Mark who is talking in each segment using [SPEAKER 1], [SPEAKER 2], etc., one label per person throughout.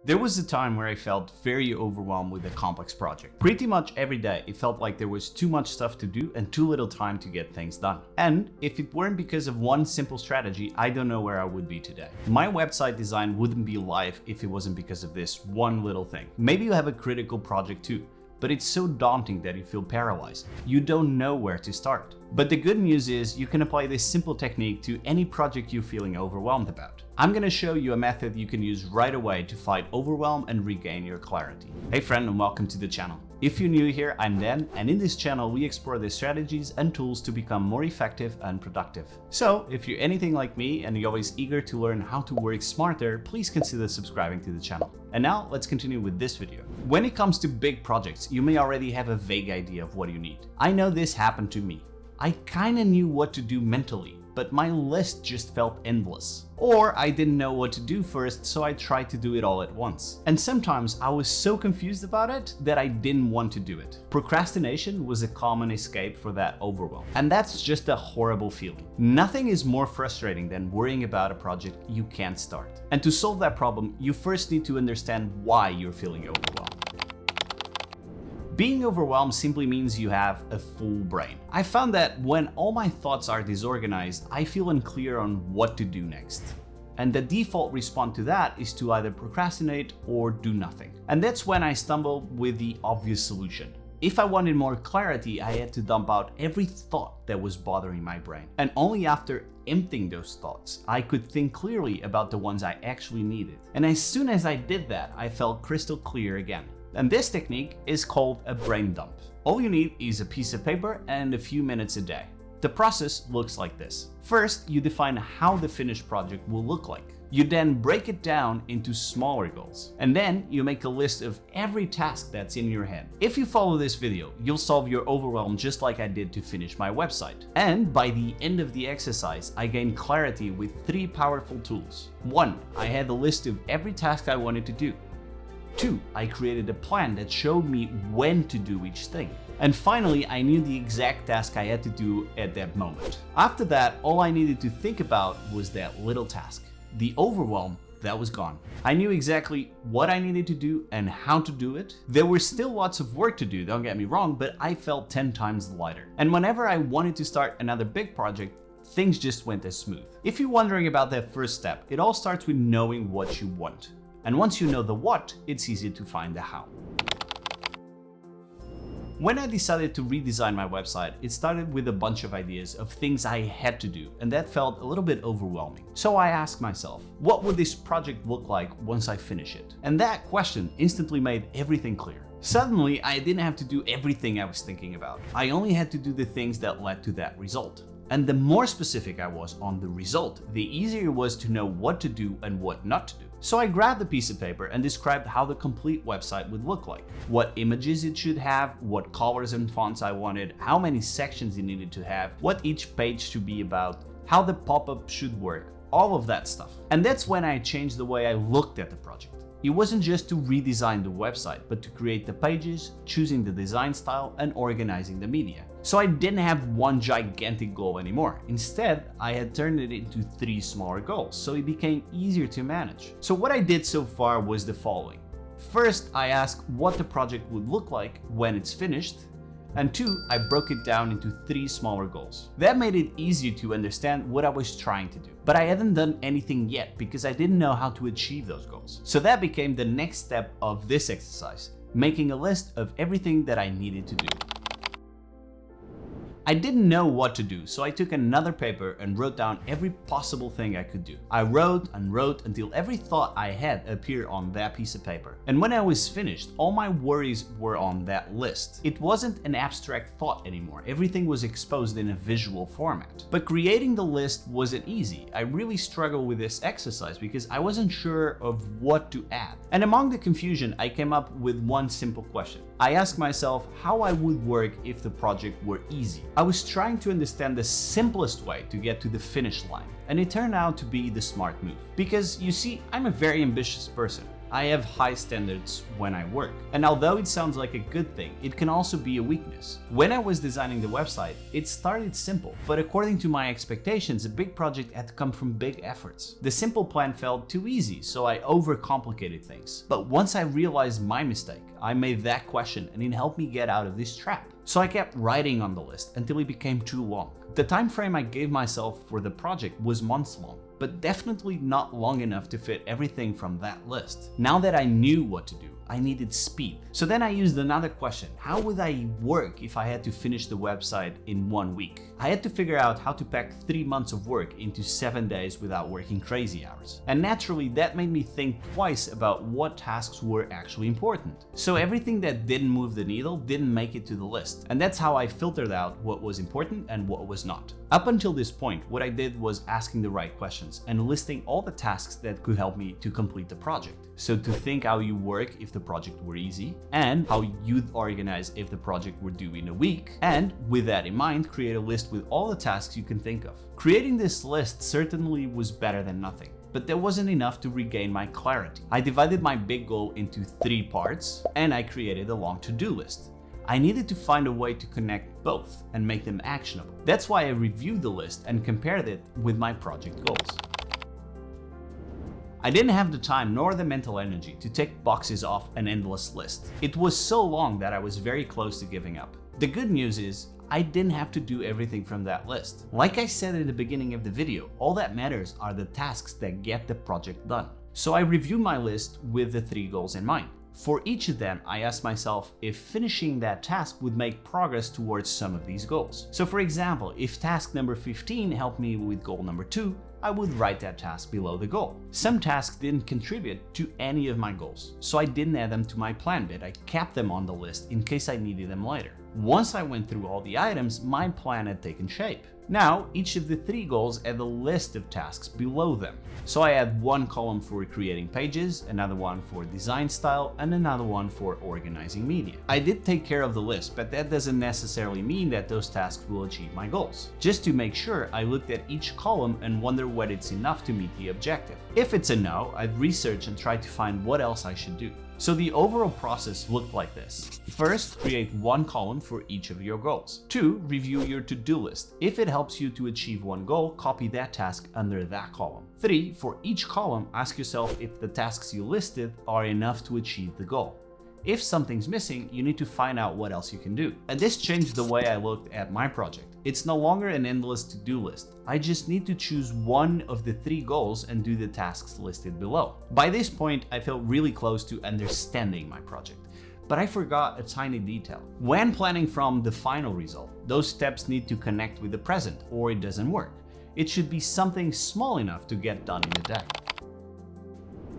[SPEAKER 1] There was a time where I felt very overwhelmed with a complex project. Pretty much every day, it felt like there was too much stuff to do and too little time to get things done. And if it weren't because of one simple strategy, I don't know where I would be today. My website design wouldn't be live if it wasn't because of this one little thing. Maybe you have a critical project too, but it's so daunting that you feel paralyzed. You don't know where to start. But the good news is you can apply this simple technique to any project you're feeling overwhelmed about. I'm gonna show you a method you can use right away to fight overwhelm and regain your clarity. Hey friend, and welcome to the channel. If you're new here, I'm Dan, and in this channel we explore the strategies and tools to become more effective and productive. So if you're anything like me and you're always eager to learn how to work smarter, please consider subscribing to the channel. And now let's continue with this video. When it comes to big projects, you may already have a vague idea of what you need. I know this happened to me. I kinda knew what to do mentally, but my list just felt endless. Or I didn't know what to do first, so I tried to do it all at once. And sometimes I was so confused about it that I didn't want to do it. Procrastination was a common escape for that overwhelm. And that's just a horrible feeling. Nothing is more frustrating than worrying about a project you can't start. And to solve that problem, you first need to understand why you're feeling overwhelmed. Being overwhelmed simply means you have a full brain. I found that when all my thoughts are disorganized, I feel unclear on what to do next. And the default response to that is to either procrastinate or do nothing. And that's when I stumble with the obvious solution. If I wanted more clarity, I had to dump out every thought that was bothering my brain. And only after emptying those thoughts, I could think clearly about the ones I actually needed. And as soon as I did that, I felt crystal clear again. And this technique is called a brain dump. All you need is a piece of paper and a few minutes a day. The process looks like this. First, you define how the finished project will look like. You then break it down into smaller goals. And then you make a list of every task that's in your head. If you follow this video, you'll solve your overwhelm just like I did to finish my website. And by the end of the exercise, I gained clarity with 3 powerful tools. 1. I had a list of every task I wanted to do. 2. I created a plan that showed me when to do each thing. And finally, I knew the exact task I had to do at that moment. After that, all I needed to think about was that little task. The overwhelm, that was gone. I knew exactly what I needed to do and how to do it. There were still lots of work to do, don't get me wrong, but I felt 10 times lighter. And whenever I wanted to start another big project, things just went as smooth. If you're wondering about that first step, it all starts with knowing what you want. And once you know the what, it's easier to find the how. When I decided to redesign my website, it started with a bunch of ideas of things I had to do, and that felt a little bit overwhelming. So I asked myself, what would this project look like once I finish it? And that question instantly made everything clear. Suddenly, I didn't have to do everything I was thinking about. I only had to do the things that led to that result. And the more specific I was on the result, the easier it was to know what to do and what not to do. So I grabbed a piece of paper and described how the complete website would look like, what images it should have, what colors and fonts I wanted, how many sections it needed to have, what each page should be about, how the pop-up should work, all of that stuff. And that's when I changed the way I looked at the project. It wasn't just to redesign the website, but to create the pages, choosing the design style, and organizing the media. So I didn't have one gigantic goal anymore. Instead, I had turned it into 3 smaller goals, so it became easier to manage. So what I did so far was the following. First, I asked what the project would look like when it's finished. And 2, I broke it down into 3 smaller goals. That made it easier to understand what I was trying to do. But I hadn't done anything yet because I didn't know how to achieve those goals. So that became the next step of this exercise, making a list of everything that I needed to do. I didn't know what to do, so I took another paper and wrote down every possible thing I could do. I wrote and wrote until every thought I had appeared on that piece of paper. And when I was finished, all my worries were on that list. It wasn't an abstract thought anymore. Everything was exposed in a visual format. But creating the list wasn't easy. I really struggled with this exercise because I wasn't sure of what to add. And among the confusion, I came up with one simple question. I asked myself how I would work if the project were easy. I was trying to understand the simplest way to get to the finish line, and it turned out to be the smart move. Because you see, I'm a very ambitious person. I have high standards when I work. And although it sounds like a good thing, it can also be a weakness. When I was designing the website, it started simple, but according to my expectations, a big project had to come from big efforts. The simple plan felt too easy, so I overcomplicated things. But once I realized my mistake, I made that question and it helped me get out of this trap. So I kept writing on the list until it became too long. The time frame I gave myself for the project was months long, but definitely not long enough to fit everything from that list. Now that I knew what to do, I needed speed. So then I used another question. How would I work if I had to finish the website in 1 week? I had to figure out how to pack 3 months of work into 7 days without working crazy hours. And naturally, that made me think twice about what tasks were actually important. So everything that didn't move the needle didn't make it to the list. And that's how I filtered out what was important and what was not. Up until this point, what I did was asking the right questions and listing all the tasks that could help me to complete the project. So to think how you work if the project were easy, and how you'd organize if the project were due in a week, and with that in mind, create a list with all the tasks you can think of. Creating this list certainly was better than nothing, but there wasn't enough to regain my clarity. I divided my big goal into 3 parts, and I created a long to-do list. I needed to find a way to connect both and make them actionable. That's why I reviewed the list and compared it with my project goals. I didn't have the time nor the mental energy to take boxes off an endless list. It was so long that I was very close to giving up. The good news is, I didn't have to do everything from that list. Like I said in the beginning of the video, all that matters are the tasks that get the project done. So I reviewed my list with the 3 goals in mind. For each of them, I asked myself if finishing that task would make progress towards some of these goals. So for example, if task number 15 helped me with goal number 2, I would write that task below the goal. Some tasks didn't contribute to any of my goals, so I didn't add them to my plan, but I kept them on the list in case I needed them later. Once I went through all the items, my plan had taken shape. Now, each of the 3 goals had a list of tasks below them. So I had one column for creating pages, another one for design style, and another one for organizing media. I did take care of the list, but that doesn't necessarily mean that those tasks will achieve my goals. Just to make sure, I looked at each column and wonder whether it's enough to meet the objective. If it's a no, I'd research and try to find what else I should do. So the overall process looked like this. First, create one column for each of your goals. 2, review your to-do list. If it helps you to achieve one goal, copy that task under that column. 3, for each column, ask yourself if the tasks you listed are enough to achieve the goal. If something's missing, you need to find out what else you can do. And this changed the way I looked at my project. It's no longer an endless to-do list. I just need to choose one of the 3 goals and do the tasks listed below. By this point, I felt really close to understanding my project. But I forgot a tiny detail. When planning from the final result, those steps need to connect with the present, or it doesn't work. It should be something small enough to get done in a day.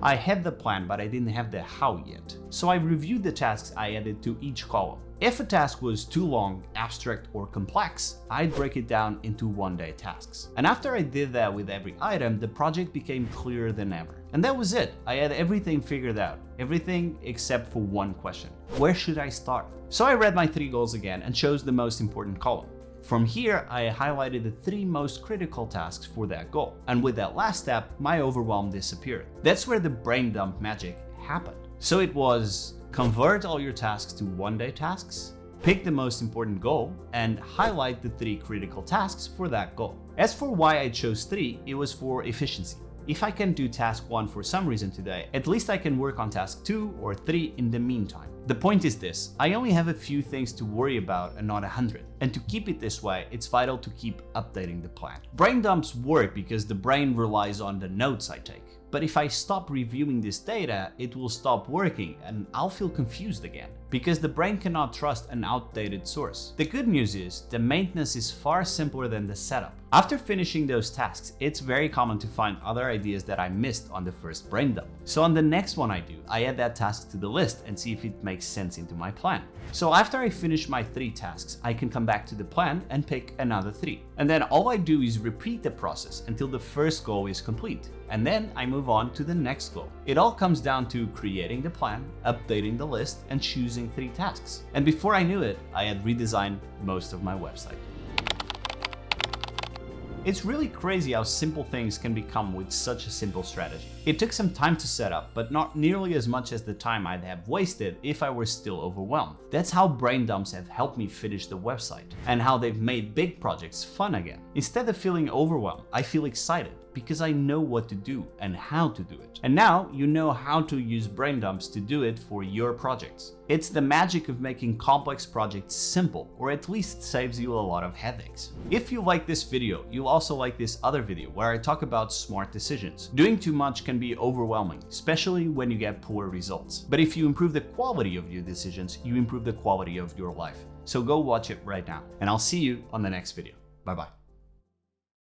[SPEAKER 1] I had the plan, but I didn't have the how yet. So I reviewed the tasks I added to each column. If a task was too long, abstract, or complex, I'd break it down into 1-day tasks. And after I did that with every item, the project became clearer than ever. And that was it. I had everything figured out. Everything except for one question. Where should I start? So I read my 3 goals again and chose the most important column. From here, I highlighted the 3 most critical tasks for that goal. And with that last step, my overwhelm disappeared. That's where the brain dump magic happened. So it was convert all your tasks to 1-day tasks, pick the most important goal, and highlight the 3 critical tasks for that goal. As for why I chose 3, it was for efficiency. If I can do task 1 for some reason today, at least I can work on task 2 or 3 in the meantime. The point is this, I only have a few things to worry about and not 100. And to keep it this way, it's vital to keep updating the plan. Brain dumps work because the brain relies on the notes I take. But if I stop reviewing this data, it will stop working and I'll feel confused again, because the brain cannot trust an outdated source. The good news is, the maintenance is far simpler than the setup. After finishing those tasks, it's very common to find other ideas that I missed on the first brain dump. So on the next one I do, I add that task to the list and see if it makes sense into my plan. So after I finish my 3 tasks, I can come back to the plan and pick another 3. And then all I do is repeat the process until the first goal is complete. And then I move on to the next goal. It all comes down to creating the plan, updating the list, and choosing 3 tasks. And before I knew it, I had redesigned most of my website. It's really crazy how simple things can become with such a simple strategy. It took some time to set up, but not nearly as much as the time I'd have wasted if I were still overwhelmed. That's how brain dumps have helped me finish the website, and how they've made big projects fun again. Instead of feeling overwhelmed, I feel excited because I know what to do and how to do it. And now you know how to use brain dumps to do it for your projects. It's the magic of making complex projects simple, or at least saves you a lot of headaches. If you like this video, you'll also like this other video where I talk about smart decisions. Doing too much can be overwhelming, especially when you get poor results. But if you improve the quality of your decisions, you improve the quality of your life. So go watch it right now, and I'll see you on the next video. Bye bye.